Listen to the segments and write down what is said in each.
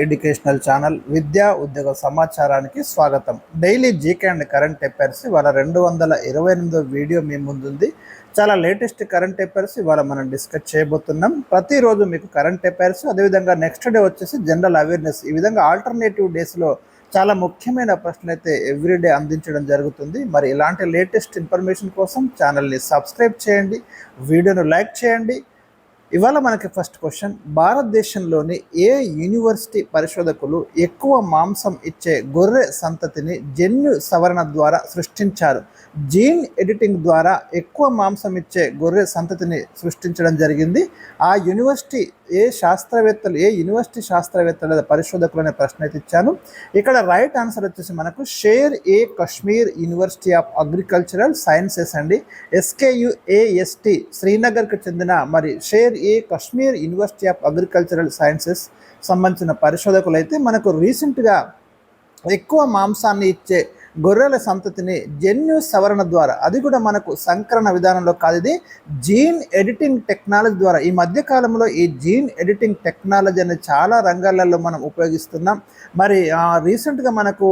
Educational channel విద్యా ఉద్యోగ సమాచారానికి స్వాగతం. Daily GK and current affairs ఇవాళ 228వ వీడియో మీ ముందుంది. చాలా లేటెస్ట్ కరెంట్ అఫైర్స్ ఇవాళ మనం డిస్కస్ చేయబోతున్నాం. ప్రతిరోజు మీకు కరెంట్ అఫైర్స్, అదేవిధంగా నెక్స్ట్ డే వచ్చేసి జనరల్ అవేర్నెస్, ఈ విధంగా ఆల్టర్నేటివ్ డేస్లో చాలా ముఖ్యమైన ప్రశ్నలు అయితే ఎవ్రీడే అందించడం జరుగుతుంది. మరి ఇలాంటి లేటెస్ట్ ఇన్ఫర్మేషన్ కోసం ఛానల్ని సబ్స్క్రైబ్ చేయండి, వీడియోను లైక్ చేయండి. ఇవాళ మనకి ఫస్ట్ క్వశ్చన్, భారతదేశంలోని ఏ యూనివర్సిటీ పరిశోధకులు ఎక్కువ మాంసం ఇచ్చే గొర్రె సంతతిని జన్యు సవరణ ద్వారా సృష్టించారు? జీన్ ఎడిటింగ్ ద్వారా ఎక్కువ మాంసం ఇచ్చే గొర్రె సంతతిని సృష్టించడం జరిగింది. ఆ యూనివర్సిటీ ఏ యూనివర్సిటీ శాస్త్రవేత్తల పరిశోధకులు అనే ప్రశ్న అయితే ఇచ్చాను. ఇక్కడ రైట్ ఆన్సర్ వచ్చేసి మనకు share A Kashmir university of agricultural sciences అండి. SKUAST శ్రీనగర్కు చెందిన మరి share A Kashmir university of agricultural sciences సంబంధించిన పరిశోధకులు అయితే మనకు రీసెంట్గా ఎక్కువ మాంసాన్ని ఇచ్చే గొర్రెల సంతతిని జన్యు సవరణ ద్వారా, అది కూడా మనకు సంకరణ విధానంలో కాదు, ఇది జీన్ ఎడిటింగ్ టెక్నాలజీ ద్వారా, ఈ మధ్యకాలంలో ఈ జీన్ ఎడిటింగ్ టెక్నాలజీ అనేది చాలా రంగాలలో మనం ఉపయోగిస్తున్నాం. మరి రీసెంట్గా మనకు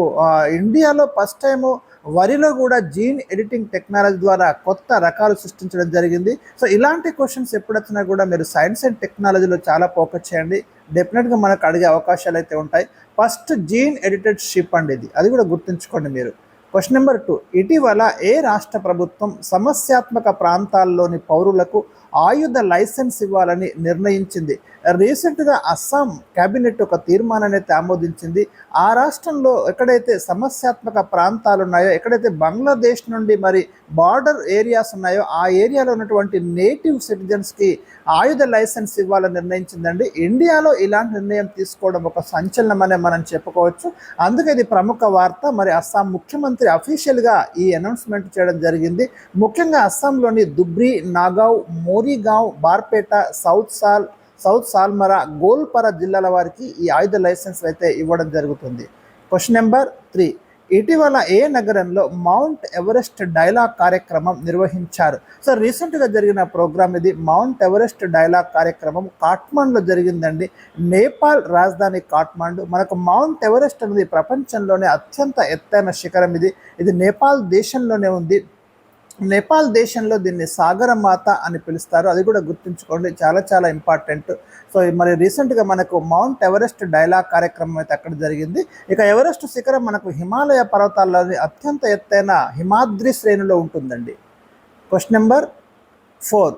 ఇండియాలో ఫస్ట్ టైము వరిలో కూడా జీన్ ఎడిటింగ్ టెక్నాలజీ ద్వారా కొత్త రకాలు సృష్టించడం జరిగింది. సో ఇలాంటి క్వశ్చన్స్ ఎప్పుడు వచ్చినా కూడా మీరు సైన్స్ అండ్ టెక్నాలజీలో చాలా ఫోకస్ చేయండి, డెఫినెట్గా మనకు అడిగే అవకాశాలు అయితే ఉంటాయి. ఫస్ట్ జీన్ ఎడిటెడ్ షిప్ అండి ఇది, అది కూడా గుర్తుంచుకోండి మీరు. క్వశ్చన్ నెంబర్ 2, ఇటీవల ఏ రాష్ట్ర ప్రభుత్వం సమస్యాత్మక ప్రాంతాల్లోని పౌరులకు ఆయుధ లైసెన్స్ ఇవ్వాలని నిర్ణయించింది? రీసెంట్గా అస్సాం క్యాబినెట్ ఒక తీర్మానాన్ని అయితే ఆమోదించింది. ఆ రాష్ట్రంలో ఎక్కడైతే సమస్యాత్మక ప్రాంతాలు ఉన్నాయో, ఎక్కడైతే బంగ్లాదేశ్ నుండి మరి బార్డర్ ఏరియాస్ ఉన్నాయో, ఆ ఏరియాలో ఉన్నటువంటి నేటివ్ సిటిజన్స్కి ఆయుధ లైసెన్స్ ఇవ్వాలని నిర్ణయించిందండి. ఇండియాలో ఇలాంటి నిర్ణయం తీసుకోవడం ఒక సంచలనమనే మనం చెప్పుకోవచ్చు. అందుకే ఇది ప్రముఖ వార్త. మరి అస్సాం ముఖ్యమంత్రి అఫీషియల్గా ఈ అనౌన్స్మెంట్ చేయడం జరిగింది. ముఖ్యంగా అస్సాంలోని దుబ్రి, నాగావ్, మోరీగావ్, బార్పేట, సౌత్ సాల్మరా, గోల్పరా జిల్లాల వారికి ఈ ఆయుధ లైసెన్స్ అయితే ఇవ్వడం జరుగుతుంది. క్వశ్చన్ నెంబర్ 3, ఇటీవల ఏ నగరంలో మౌంట్ ఎవరెస్ట్ డైలాగ్ కార్యక్రమం నిర్వహించారు? సో రీసెంట్గా జరిగిన ప్రోగ్రామ్ ఇది. మౌంట్ ఎవరెస్ట్ డైలాగ్ కార్యక్రమం కాఠ్మండ్లో జరిగిందండి. నేపాల్ రాజధాని కాఠ్మండు. మనకు మౌంట్ ఎవరెస్ట్ అనేది ప్రపంచంలోనే అత్యంత ఎత్తైన శిఖరం. ఇది నేపాల్ దేశంలోనే ఉంది. నేపాల్ దేశంలో దీన్ని సాగరమాత అని పిలుస్తారు, అది కూడా గుర్తుంచుకోండి, చాలా చాలా ఇంపార్టెంట్. సో మరి రీసెంట్గా మనకు మౌంట్ ఎవరెస్ట్ డైలాగ్ కార్యక్రమం అయితే అక్కడ జరిగింది. ఇక ఎవరెస్ట్ శిఖరం మనకు హిమాలయ పర్వతాల్లోని అత్యంత ఎత్తైన హిమాద్రి శ్రేణిలో ఉంటుందండి. క్వశ్చన్ నెంబర్ 4,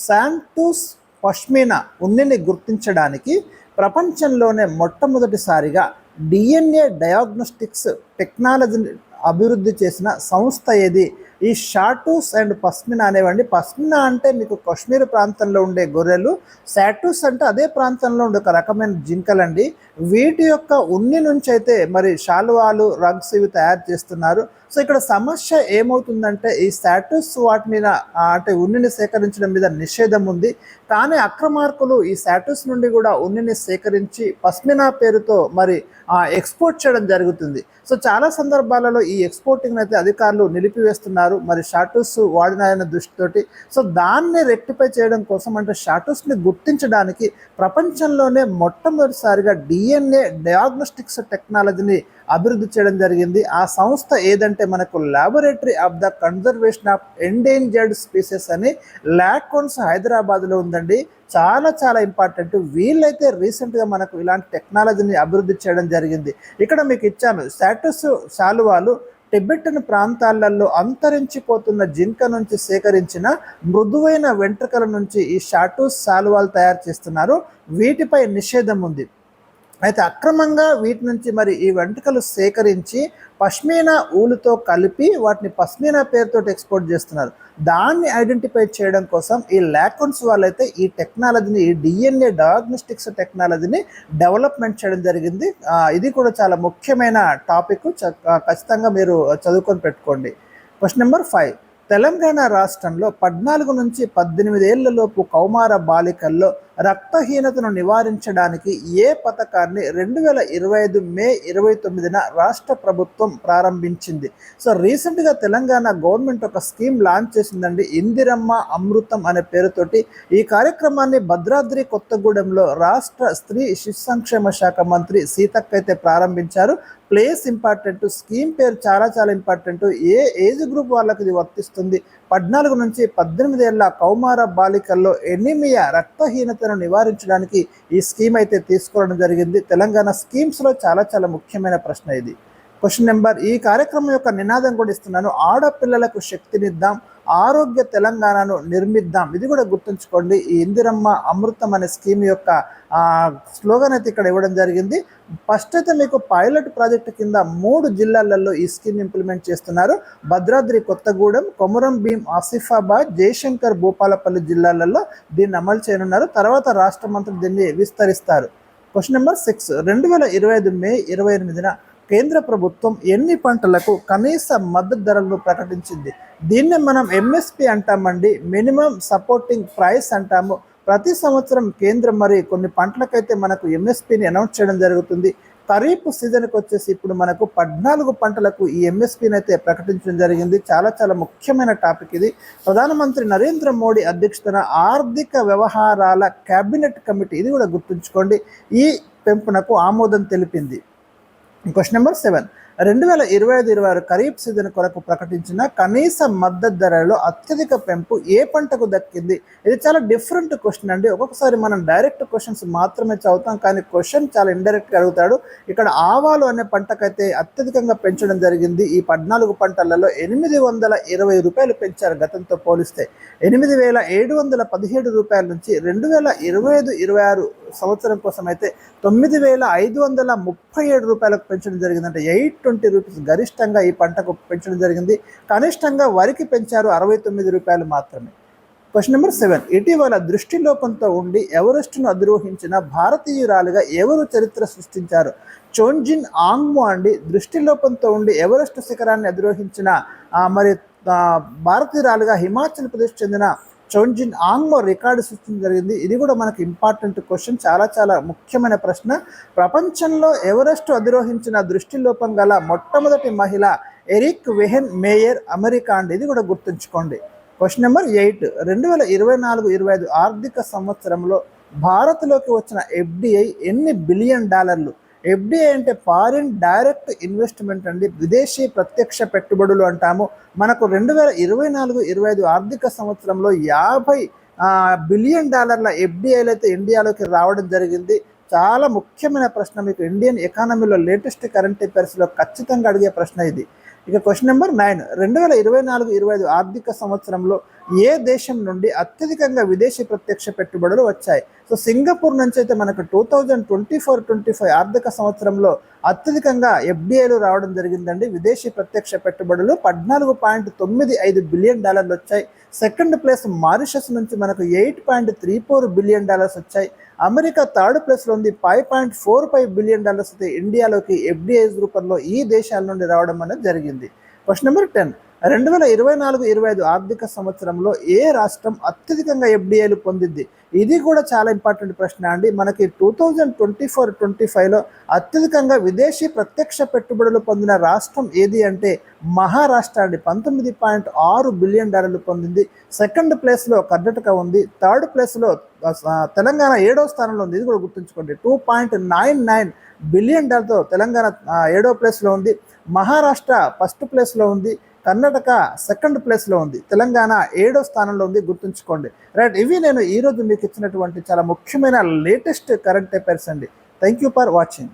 శాంటూస్ పష్మినా ఉన్నిని గుర్తించడానికి ప్రపంచంలోనే మొట్టమొదటిసారిగా DNA డయాగ్నోస్టిక్స్ టెక్నాలజీని అభివృద్ధి చేసిన సంస్థ ఏది? ఈ షాటూస్ అండ్ పష్మినా అనేవండి. పష్మినా అంటే మీకు కశ్మీర్ ప్రాంతంలో ఉండే గొర్రెలు, శాటూస్ అంటే అదే ప్రాంతంలో ఉండే ఒక రకమైన జింకలండి. వీటి యొక్క ఉన్ని నుంచి అయితే మరి శాలువాలు, రగ్స్ ఇవి తయారు చేస్తున్నారు. సో ఇక్కడ సమస్య ఏమవుతుందంటే ఈ శాటూస్ వాటి మీద అంటే ఉన్నిని సేకరించడం మీద నిషేధం ఉంది. కానీ అక్రమార్కులు ఈ శాటూస్ నుండి కూడా ఉన్నిని సేకరించి పష్మినా పేరుతో మరి ఎక్స్పోర్ట్ చేయడం జరుగుతుంది. సో చాలా సందర్భాలలో ఈ ఎక్స్పోర్టింగ్ అయితే అధికారులు నిలిపివేస్తున్నారు మరి షాటూస్ వాడినాయన్న దృష్టితోటి. సో దాన్ని రెక్టిఫై చేయడం కోసం, అంటే షాటూస్ని గుర్తించడానికి ప్రపంచంలోనే మొట్టమొదటిసారిగా DNA డయాగ్నోస్టిక్స్ టెక్నాలజీని అభివృద్ధి చేయడం జరిగింది. ఆ సంస్థ ఏదంటే మనకు laboratory of the conservation of endangered species అని లాకోన్స్ హైదరాబాద్లో ఉందండి. చాలా చాలా ఇంపార్టెంట్. వీళ్ళైతే రీసెంట్గా మనకు ఇలాంటి టెక్నాలజీని అభివృద్ధి చేయడం జరిగింది. ఇక్కడ మీకు ఇచ్చాను, శాటూస్ శాలువాలు టిబెటన్ ప్రాంతాలలో అంతరించిపోతున్న జింక నుంచి సేకరించిన మృదువైన వెంట్రుకల నుంచి ఈ షాటూస్ శాలువాలు తయారు చేస్తున్నారు. వీటిపై నిషేధం ఉంది. అయితే అక్రమంగా వీటి నుంచి మరి ఈ వెంట్రుకలు సేకరించి పష్మీనా ఊలుతో కలిపి వాటిని పష్మీనా పేరుతో ఎక్స్పోర్ట్ చేస్తున్నారు. దాన్ని ఐడెంటిఫై చేయడం కోసం ఈ లాకోన్స్ వాళ్ళైతే ఈ టెక్నాలజీని, ఈ DNA డయాగ్నోస్టిక్స్ టెక్నాలజీని డెవలప్మెంట్ చేయడం జరిగింది. ఇది కూడా చాలా ముఖ్యమైన టాపిక్, ఖచ్చితంగా మీరు చదువుకొని పెట్టుకోండి. క్వశ్చన్ నెంబర్ 5, తెలంగాణ రాష్ట్రంలో 14 నుంచి 18 ఏళ్లలోపు కౌమార బాలికల్లో రక్తహీనతను నివారించడానికి ఏ పథకాన్ని 2025 మే 29న రాష్ట్ర ప్రభుత్వం ప్రారంభించింది? సో రీసెంట్గా తెలంగాణ గవర్నమెంట్ ఒక స్కీమ్ లాంచ్ చేసిందండి, ఇందిరమ్మ అమృతం అనే పేరుతోటి. ఈ కార్యక్రమాన్ని భద్రాద్రి కొత్తగూడెంలో రాష్ట్ర స్త్రీ శిశు సంక్షేమ శాఖ మంత్రి సీతక్క అయితే ప్రారంభించారు. ప్లేస్ ఇంపార్టెంట్, స్కీమ్ పేరు చాలా చాలా ఇంపార్టెంట్. ఏ ఏజ్ గ్రూప్ వాళ్ళకి ఇది వర్తిస్తుంది? 14 నుంచి 18 ఏళ్ల కౌమార బాలికల్లో ఎనీమియా రక్తహీనతను నివారించడానికి ఈ స్కీమ్ అయితే తీసుకోవడం జరిగింది. తెలంగాణ స్కీమ్స్లో చాలా చాలా ముఖ్యమైన ప్రశ్న ఇది. క్వశ్చన్ నెంబర్, ఈ కార్యక్రమం యొక్క నినాదం కూడా ఇస్తున్నాను, ఆడపిల్లలకు శక్తినిద్దాం, ఆరోగ్య తెలంగాణను నిర్మిద్దాం. ఇది కూడా గుర్తుంచుకోండి. ఈ ఇందిరమ్మ అమృతం అనే స్కీమ్ యొక్క స్లోగన్ అయితే ఇక్కడ ఇవ్వడం జరిగింది. ఫస్ట్ అయితే మీకు పైలట్ ప్రాజెక్టు కింద 3 జిల్లాలలో ఈ స్కీమ్ ఇంప్లిమెంట్ చేస్తున్నారు. భద్రాద్రి కొత్తగూడెం, కొమురం భీం ఆసిఫాబాద్, జయశంకర్ భూపాలపల్లి జిల్లాలలో దీన్ని అమలు చేయనున్నారు. తర్వాత రాష్ట్ర మంత్రి దీన్ని విస్తరిస్తారు. క్వశ్చన్ నెంబర్ 6, 2025 మే 28న కేంద్ర ప్రభుత్వం ఎన్ని పంటలకు కనీస మద్దతు ధరలను ప్రకటించింది? దీన్ని మనం ఎంఎస్పి అంటామండి, మినిమం సపోర్టింగ్ ప్రైస్ అంటాము. ప్రతి సంవత్సరం కేంద్రం మరి కొన్ని పంటలకైతే మనకు ఎంఎస్పిని అనౌన్స్ చేయడం జరుగుతుంది. ఖరీఫ్ సీజన్కి వచ్చేసి ఇప్పుడు మనకు 14 పంటలకు ఈ ఎంఎస్పిని అయితే ప్రకటించడం జరిగింది. చాలా చాలా ముఖ్యమైన టాపిక్ ఇది. ప్రధానమంత్రి నరేంద్ర మోడీ అధ్యక్షతన ఆర్థిక వ్యవహారాల కేబినెట్ కమిటీ, ఇది కూడా గుర్తుంచుకోండి, ఈ పెంపునకు ఆమోదం తెలిపింది. క్వశ్చన్ నెంబర్ 7, 2025-26 ఖరీఫ్ సీజన్ కొరకు ప్రకటించిన కనీస మద్దతు ధరలో అత్యధిక పెంపు ఏ పంటకు దక్కింది? ఇది చాలా డిఫరెంట్ క్వశ్చన్ అండి. ఒక్కొక్కసారి మనం డైరెక్ట్ క్వశ్చన్స్ మాత్రమే చదువుతాం, కానీ క్వశ్చన్ చాలా ఇండైరెక్ట్గా అడుగుతాడు. ఇక్కడ ఆవాలు అనే పంటకైతే అత్యధికంగా పెంచడం జరిగింది. ఈ 14 పంటలలో 820 రూపాయలు పెంచారు గతంతో పోలిస్తే. 8,717 రూపాయల నుంచి 2025-26 సంవత్సరం కోసం అయితే 9,537 రూపాయలకు పెంచడం జరిగింది. అంటే 820 రూపీస్ గరిష్టంగా ఈ పంటకు పెంచడం జరిగింది. కనిష్టంగా వరికి పెంచారు 69 రూపాయలు మాత్రమే. క్వశ్చన్ నెంబర్ 7, ఇటీవల దృష్టిలోపంతో ఉండి ఎవరెస్ట్ను అధిరోహించిన భారతీయురాలుగా ఎవరు చరిత్ర సృష్టించారు? చోంజిన్ ఆంగ్మో అండి. దృష్టిలోపంతో ఉండి ఎవరెస్ట్ శిఖరాన్ని అధిరోహించిన మరి భారతీయురాలుగా హిమాచల్ ప్రదేశ్ చెందిన చోంజిన్ ఆంగ్మో రికార్డు సృష్టించడం జరిగింది. ఇది కూడా మనకు ఇంపార్టెంట్ క్వశ్చన్, చాలా చాలా ముఖ్యమైన ప్రశ్న. ప్రపంచంలో ఎవరెస్ట్ అధిరోహించిన దృష్టిలోపం గల మొట్టమొదటి మహిళ ఎరిక్ వెహెన్ మేయర్, అమెరికా అండి. ఇది కూడా గుర్తుంచుకోండి. క్వశ్చన్ నెంబర్ 8, 2024-25 ఆర్థిక సంవత్సరంలో భారత్లోకి వచ్చిన ఎఫ్డిఐ ఎన్ని బిలియన్ డాలర్లు? ఎఫ్డిఐ అంటే ఫారిన్ డైరెక్ట్ ఇన్వెస్ట్మెంట్ అండి, విదేశీ ప్రత్యక్ష పెట్టుబడులు అంటాము. మనకు 2024-25 ఆర్థిక సంవత్సరంలో 50 బిలియన్ డాలర్ల ఎఫ్డిఐలు అయితే ఇండియాలోకి రావడం జరిగింది. చాలా ముఖ్యమైన ప్రశ్న, మీకు ఇండియన్ ఎకానమీలో లేటెస్ట్ కరెంట్ అఫైర్స్లో ఖచ్చితంగా అడిగే ప్రశ్న ఇది. ఇక క్వశ్చన్ నెంబర్ 9, 2024-25 ఆర్థిక సంవత్సరంలో ఏ దేశం నుండి అత్యధికంగా విదేశీ ప్రత్యక్ష పెట్టుబడులు వచ్చాయి? సో సింగపూర్ నుంచి అయితే మనకు 2024-25 ఆర్థిక సంవత్సరంలో అత్యధికంగా ఎఫ్డిఐలు రావడం జరిగిందండి. విదేశీ ప్రత్యక్ష పెట్టుబడులు 14.95 బిలియన్ డాలర్లు వచ్చాయి. సెకండ్ ప్లేస్ మారిషస్ నుంచి మనకు 8.34 బిలియన్ డాలర్స్ వచ్చాయి. అమెరికా థర్డ్ ప్లేస్లో ఉంది, 5.45 బిలియన్ డాలర్స్ అయితే ఇండియాలోకి ఎఫ్డిఐస్ రూపంలో ఈ దేశాల నుండి రావడం అనేది జరిగింది. క్వశ్చన్ నెంబర్ 10, 2024-25 ఆర్థిక సంవత్సరంలో ఏ రాష్ట్రం అత్యధికంగా ఎఫ్డిఐలు పొందింది? ఇది కూడా చాలా ఇంపార్టెంట్ ప్రశ్న అండి. మనకి 2024-25లో అత్యధికంగా విదేశీ ప్రత్యక్ష పెట్టుబడులు పొందిన రాష్ట్రం ఏది అంటే మహారాష్ట్ర అండి. 19.6 బిలియన్ డాలర్లు పొందింది. సెకండ్ ప్లేస్లో కర్ణాటక ఉంది. థర్డ్ ప్లేస్లో తెలంగాణ 7వ స్థానంలో ఉంది. ఇది కూడా గుర్తుంచుకోండి. 2.99 బిలియన్ డాలర్తో తెలంగాణ 7వ ప్లేస్లో ఉంది. మహారాష్ట్ర ఫస్ట్ ప్లేస్లో ఉంది. కర్ణాటక సెకండ్ ప్లేస్లో ఉంది. తెలంగాణ 7వ స్థానంలో ఉంది, గుర్తుంచుకోండి. రైట్, ఇవి నేను ఈరోజు మీకు ఇచ్చినటువంటి చాలా ముఖ్యమైన లేటెస్ట్ కరెంట్ అఫైర్స్ అండి. Thank you for watching.